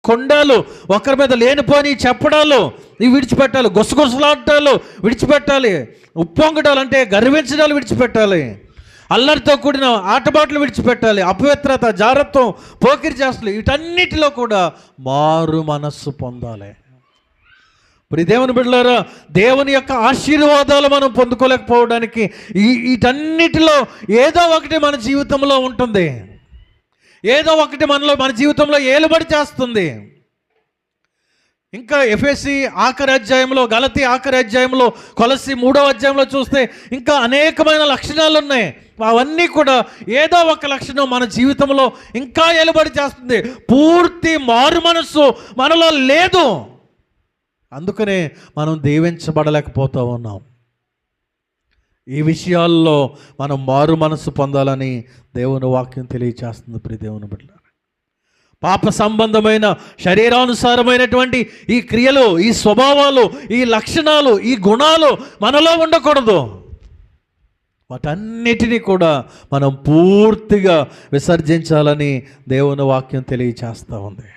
కొండాలు, ఒకరి మీద లేనిపోని చెప్పడాలు ఇవి విడిచిపెట్టాలి. గుసగుసలాటాలు విడిచిపెట్టాలి. ఉప్పొంగడాలు అంటే గర్వించడాలు విడిచిపెట్టాలి. అల్లరితో కూడిన ఆటబాటలు విడిచిపెట్టాలి. అపవిత్రత, జారత్వం, పోకిరి చేష్టలు వీటన్నిటిలో కూడా మారు మనస్సు పొందాలి. ఇప్పుడు దేవుని బిడ్డలారా, దేవుని యొక్క ఆశీర్వాదాలు మనం పొందుకోలేకపోవడానికి వీటన్నిటిలో ఏదో ఒకటి మన జీవితంలో ఉంటుంది. ఏదో ఒకటి మన జీవితంలో ఏలుబడి చేస్తుంది. ఇంకా ఎఫెసీ ఆఖరి అధ్యాయంలో, గలతీ ఆఖరి అధ్యాయంలో, కొలస్సీ 3వ అధ్యాయంలో చూస్తే ఇంకా అనేకమైన లక్షణాలు ఉన్నాయి. అవన్నీ కూడా ఏదో ఒక లక్షణం మన జీవితంలో ఇంకా ఏలుబడి చేస్తుంది. పూర్తి మారు మనస్సు మనలో లేదు. అందుకనే మనం దీవించబడలేకపోతూ ఉన్నాం. ఈ విషయాల్లో మనం మారు మనస్సు పొందాలని దేవుని వాక్యం తెలియచేస్తుంది. ప్రియ దేవుని బిడ్డ, పాప సంబంధమైన శరీరానుసారమైనటువంటి ఈ క్రియలు, ఈ స్వభావాలు, ఈ లక్షణాలు, ఈ గుణాలు మనలో ఉండకూడదు. వాటన్నిటినీ కూడా మనం పూర్తిగా విసర్జించాలని దేవుని వాక్యం తెలియచేస్తూ ఉంది.